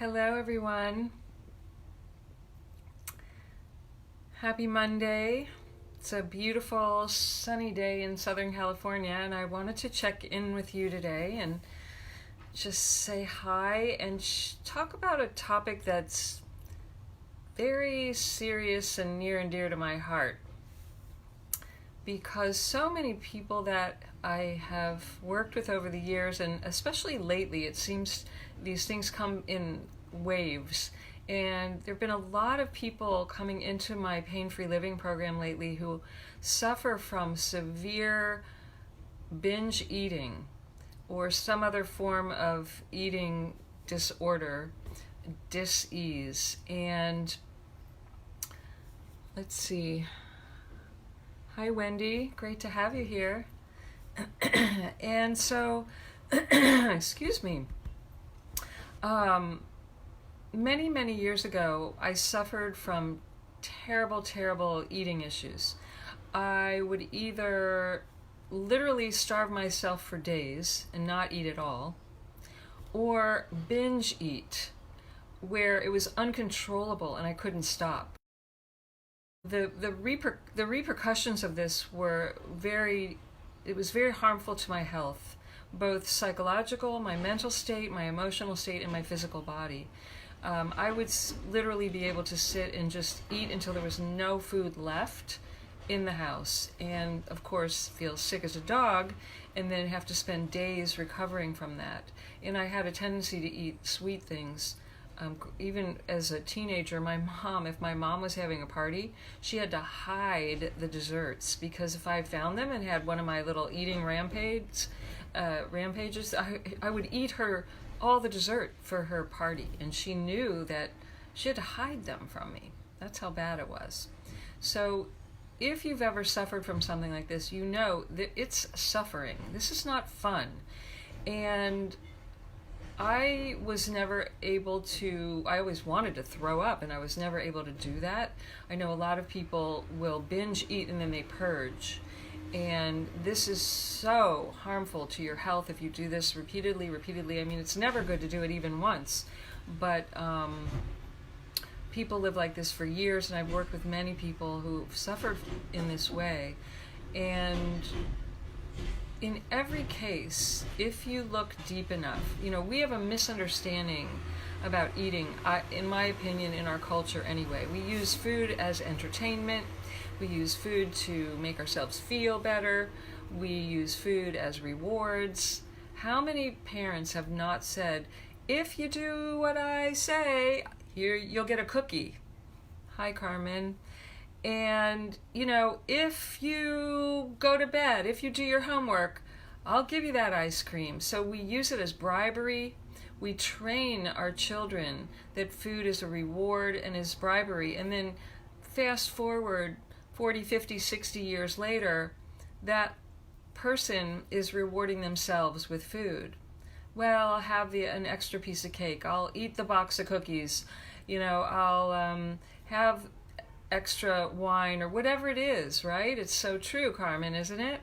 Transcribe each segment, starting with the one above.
Hello, everyone. Happy Monday. It's a beautiful sunny day in Southern California, and I wanted to check in with you today and just say hi and talk about a topic that's very serious and near and dear to my heart. Because so many people that I have worked with over the years, and especially lately, it seems these things come in waves. And there have been a lot of people coming into my pain-free living program lately who suffer from severe binge eating or some other form of eating disorder, dis-ease. And let's see. Hi, Wendy. Great to have you here. And so, excuse me. Many years ago, I suffered from terrible eating issues. I would either literally starve myself for days and not eat at all, or binge eat, where it was uncontrollable and I couldn't stop. The repercussions of this it was very harmful to my health, both psychological, my mental state, my emotional state, and my physical body. I would literally be able to sit and just eat until there was no food left in the house, and of course feel sick as a dog, and then have to spend days recovering from that. And I had a tendency to eat sweet things. Even as a teenager, if my mom was having a party, she had to hide the desserts, because if I found them and had one of my little eating rampages, I would eat her all the dessert for her party, and she knew that she had to hide them from me. That's how bad it was. So if you've ever suffered from something like this, you know that it's suffering. This is not fun. And I was never able to, I always wanted to throw up, and I was never able to do that. I know a lot of people will binge eat and then they purge. And this is so harmful to your health if you do this repeatedly. I mean, it's never good to do it even once, but people live like this for years, and I've worked with many people who've suffered in this way. And in every case, if you look deep enough, we have a misunderstanding about eating, in my opinion, in our culture anyway. We use food as entertainment. We use food to make ourselves feel better. We use food as rewards. How many parents have not said, if you do what I say, here you'll get a cookie? Hi, Carmen. And, if you go to bed, if you do your homework, I'll give you that ice cream. So we use it as bribery. We train our children that food is a reward and is bribery. And then fast forward 40, 50, 60 years later, that person is rewarding themselves with food. Well, I'll have an extra piece of cake. I'll eat the box of cookies. I'll have extra wine or whatever it is, right? It's so true, Carmen, isn't it?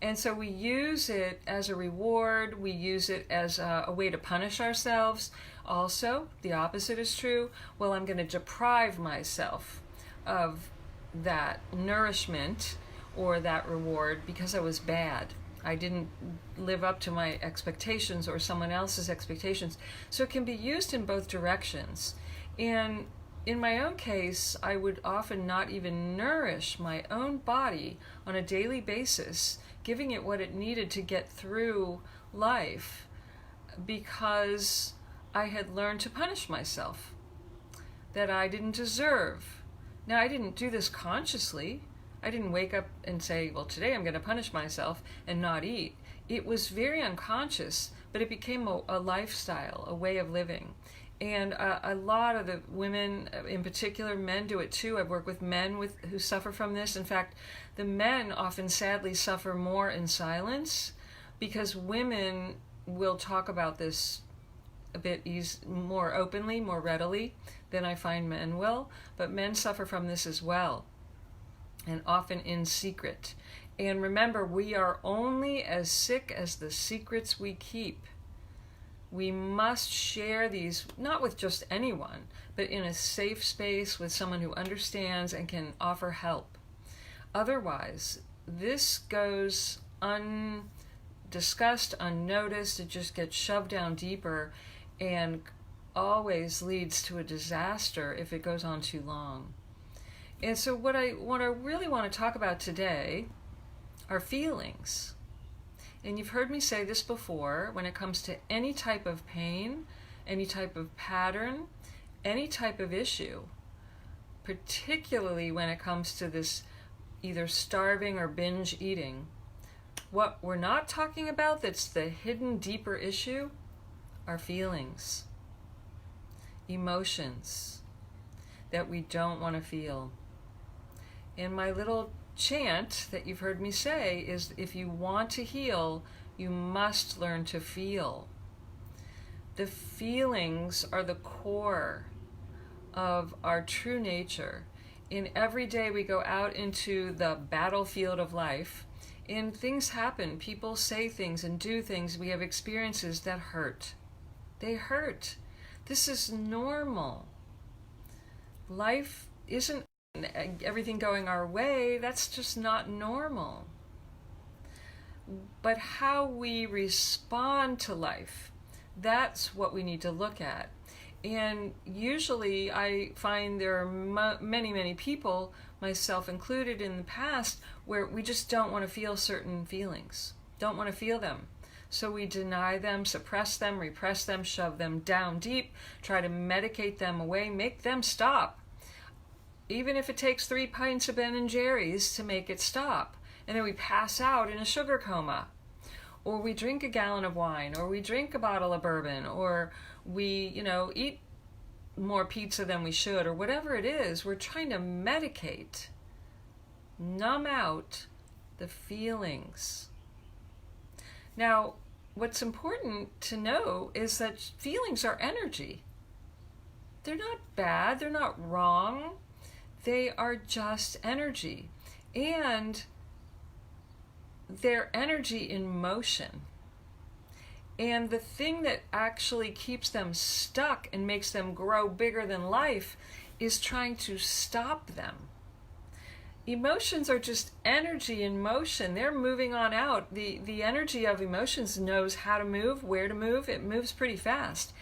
And so we use it as a reward. We use it as a way to punish ourselves. Also, the opposite is true. Well, I'm going to deprive myself of that nourishment or that reward because I was bad. I didn't live up to my expectations or someone else's expectations. So it can be used in both directions. And in my own case, I would often not even nourish my own body on a daily basis, giving it what it needed to get through life, because I had learned to punish myself, that I didn't deserve. Now, I didn't do this consciously. I didn't wake up and say, well, today I'm going to punish myself and not eat. It was very unconscious, but it became a lifestyle, a way of living. And a lot of the women, in particular, men do it too. I've worked with men who suffer from this. In fact, the men often sadly suffer more in silence, because women will talk about this a bit more openly, more readily than I find men will. But men suffer from this as well, and often in secret. And remember, we are only as sick as the secrets we keep. We must share these, not with just anyone, but in a safe space with someone who understands and can offer help. Otherwise, this goes undiscussed, unnoticed. It just gets shoved down deeper and always leads to a disaster if it goes on too long. And so what I really want to talk about today are feelings. And you've heard me say this before, when it comes to any type of pain, any type of pattern, any type of issue, particularly when it comes to this either starving or binge eating, what we're not talking about that's the hidden deeper issue are feelings, emotions that we don't want to feel. And my little chant that you've heard me say is, if you want to heal, you must learn to feel. The feelings are the core of our true nature. In every day we go out into the battlefield of life, and things happen. People say things and do things. We have experiences that hurt. They hurt. This is normal. Life isn't everything going our way. That's just not normal. But how we respond to life, that's what we need to look at. And usually I find there are many people, myself included in the past, where we just don't want to feel certain feelings, don't want to feel them. So we deny them, suppress them, repress them, shove them down deep, try to medicate them away, make them stop. Even if it takes 3 pints of Ben and Jerry's to make it stop. And then we pass out in a sugar coma. Or we drink a gallon of wine, or we drink a bottle of bourbon, or we, eat more pizza than we should, or whatever it is. We're trying to medicate, numb out the feelings. Now, what's important to know is that feelings are energy. They're not bad, they're not wrong. They are just energy. And they're energy in motion. And the thing that actually keeps them stuck and makes them grow bigger than life is trying to stop them. Emotions are just energy in motion. They're moving on out. The energy of emotions knows how to move, where to move. It moves pretty fast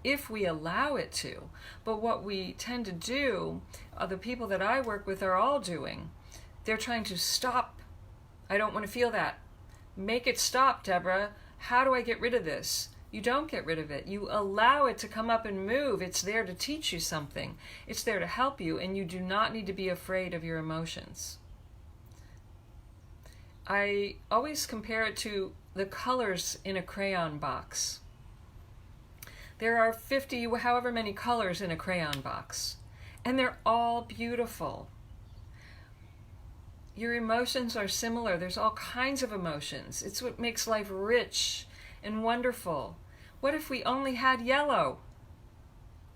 if we allow it to. But what we tend to do, the people that I work with are all doing, they're trying to stop. I don't want to feel that. Make it stop, Deborah. How do I get rid of this? You don't get rid of it. You allow it to come up and move. It's there to teach you something. It's there to help you, and you do not need to be afraid of your emotions. I always compare it to the colors in a crayon box. There are 50, however many colors in a crayon box, and they're all beautiful. Your emotions are similar. There's all kinds of emotions. It's what makes life rich and wonderful. What if we only had yellow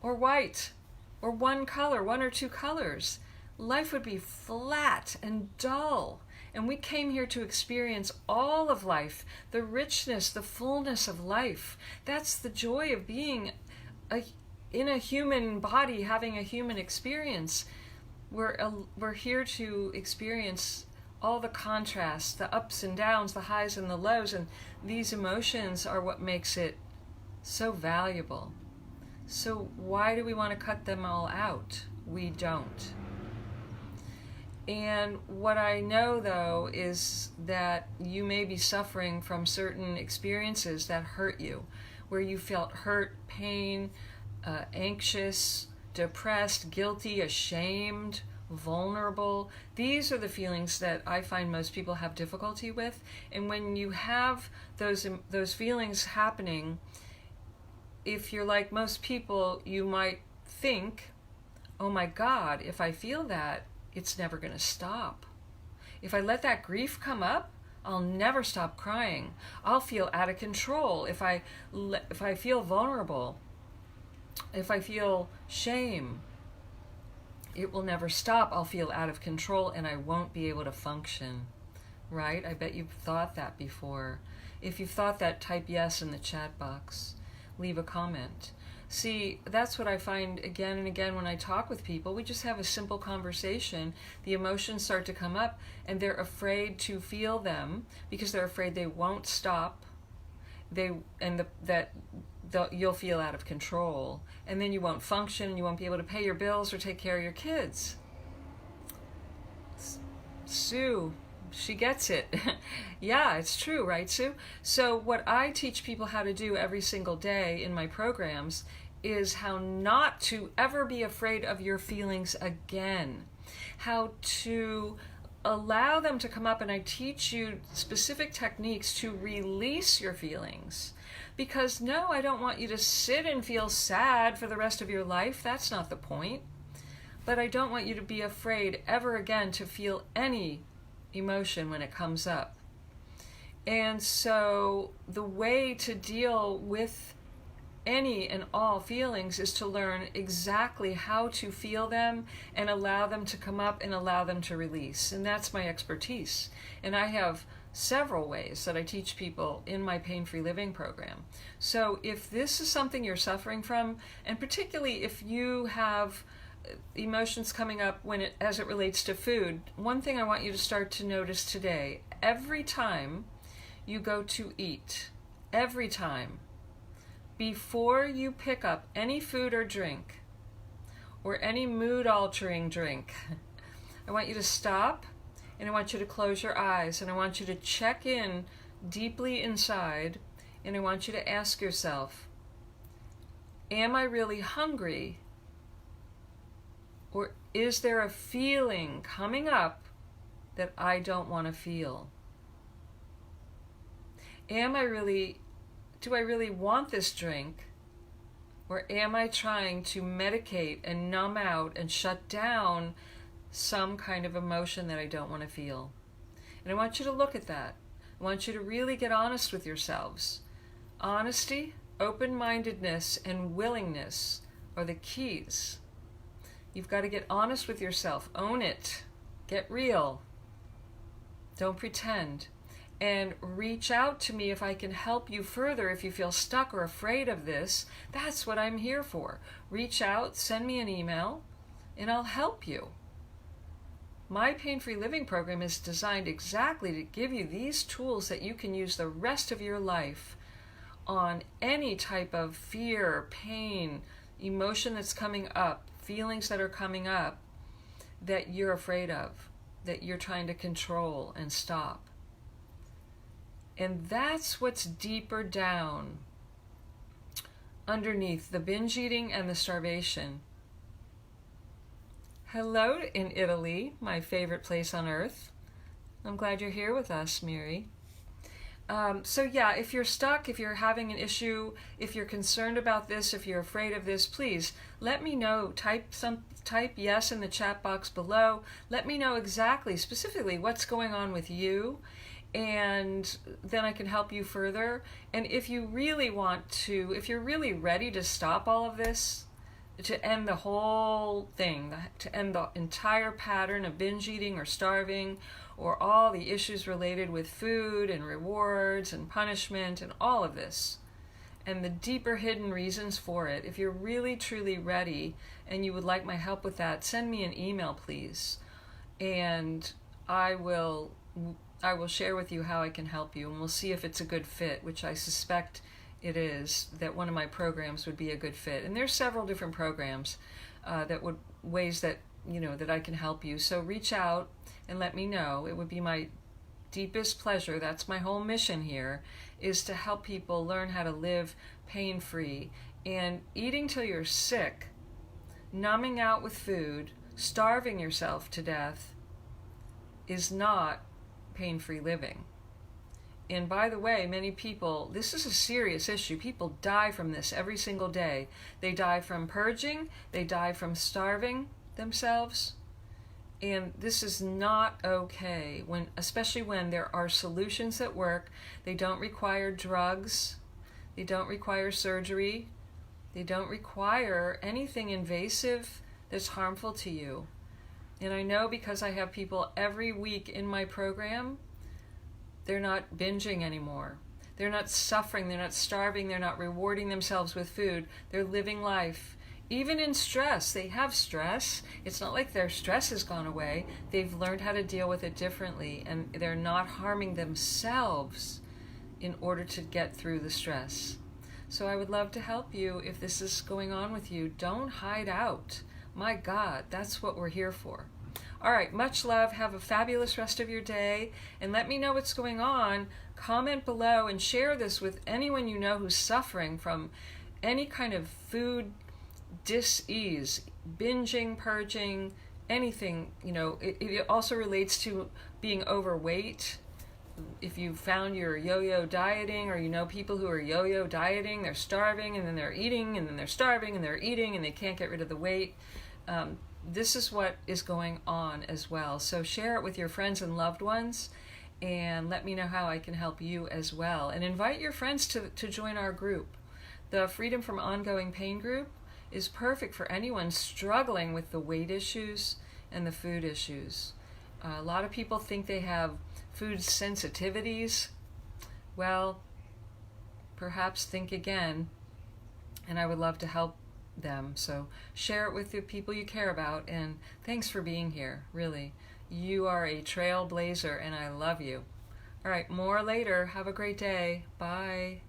or white or one color, 1 or 2 colors? Life would be flat and dull. And we came here to experience all of life, the richness, the fullness of life. That's the joy of being in a human body, having a human experience. We're here to experience all the contrasts, the ups and downs, the highs and the lows, and these emotions are what makes it so valuable. So why do we want to cut them all out? We don't. And what I know, though, is that you may be suffering from certain experiences that hurt you, where you felt hurt, pain, anxious, depressed, guilty, ashamed, vulnerable. These are the feelings that I find most people have difficulty with. And when you have those feelings happening, if you're like most people, you might think, oh my God, if I feel that, it's never going to stop. If I let that grief come up, I'll never stop crying. I'll feel out of control. If I feel vulnerable, if I feel shame, it will never stop. I'll feel out of control and I won't be able to function. Right? I bet you've thought that before. If you've thought that, type yes in the chat box. leave a comment. See, that's what I find again and again when I talk with people. We just have a simple conversation. The emotions start to come up, and they're afraid to feel them because they're afraid they won't stop. You'll feel out of control, and then you won't function, and you won't be able to pay your bills or take care of your kids. Sue, she gets it. Yeah, it's true, right, Sue? So what I teach people how to do every single day in my programs is how not to ever be afraid of your feelings again. How to allow them to come up, and I teach you specific techniques to release your feelings. Because no, I don't want you to sit and feel sad for the rest of your life. That's not the point. But I don't want you to be afraid ever again to feel any emotion when it comes up. And so the way to deal with any and all feelings is to learn exactly how to feel them and allow them to come up and allow them to release. And that's my expertise. And I have several ways that I teach people in my pain-free living program. So if this is something you're suffering from, and particularly if you have emotions coming up as it relates to food, one thing I want you to start to notice today: every time you go to eat, every time, before you pick up any food or drink or any mood-altering drink, I want you to stop, and I want you to close your eyes, and I want you to check in deeply inside, and I want you to ask yourself, am I really hungry? Or is there a feeling coming up that I don't want to feel? Do I really want this drink? Or am I trying to medicate and numb out and shut down some kind of emotion that I don't want to feel? And I want you to look at that. I want you to really get honest with yourselves. Honesty, open-mindedness, and willingness are the keys. You've got to get honest with yourself. Own it. Get real. Don't pretend. And reach out to me if I can help you further. If you feel stuck or afraid of this, that's what I'm here for. Reach out, send me an email, and I'll help you. My pain-free living program is designed exactly to give you these tools that you can use the rest of your life on any type of fear, pain, emotion that's coming up, feelings that are coming up that you're afraid of, that you're trying to control and stop. And that's what's deeper down underneath the binge eating and the starvation. Hello in Italy, my favorite place on earth. I'm glad you're here with us, Miri. So yeah, if you're stuck, if you're having an issue, if you're concerned about this, if you're afraid of this, please let me know. Type yes in the chat box below. Let me know specifically what's going on with you, and then I can help you further. And if you really want to, if you're really ready to stop all of this, to end the whole thing, to end the entire pattern of binge eating or starving, or all the issues related with food and rewards and punishment and all of this, and the deeper hidden reasons for it, if you're really truly ready and you would like my help with that, send me an email, please, and I will share with you how I can help you, and we'll see if it's a good fit, which I suspect it is, that one of my programs would be a good fit. And there's several different programs ways that that I can help you. So reach out and let me know. It would be my deepest pleasure. That's my whole mission here, is to help people learn how to live pain-free. And eating till you're sick, numbing out with food, starving yourself to death is not pain-free living. And by the way, many people, this is a serious issue. People die from this every single day. They die from purging. They die from starving themselves. And this is not okay, especially when there are solutions that work. They don't require drugs. They don't require surgery. They don't require anything invasive that's harmful to you. And I know, because I have people every week in my program, they're not binging anymore. They're not suffering, they're not starving, they're not rewarding themselves with food. They're living life. Even in stress, they have stress. It's not like their stress has gone away. They've learned how to deal with it differently, and they're not harming themselves in order to get through the stress. So I would love to help you if this is going on with you. Don't hide out. My God, that's what we're here for. All right, much love. Have a fabulous rest of your day, and let me know what's going on. Comment below and share this with anyone you know who's suffering from any kind of food dis-ease, binging, purging, anything. It also relates to being overweight. If you found you're yo-yo dieting, or you know people who are yo-yo dieting, they're starving and then they're eating and then they're starving and they're eating and they can't get rid of the weight. This is what is going on as well. So share it with your friends and loved ones, and let me know how I can help you as well. And invite your friends to join our group. The Freedom from Ongoing Pain group is perfect for anyone struggling with the weight issues and the food issues. A lot of people think they have food sensitivities. Well, perhaps think again, and I would love to help them. So share it with the people you care about, and thanks for being here, really. You are a trailblazer, and I love you. All right, more later. Have a great day. Bye.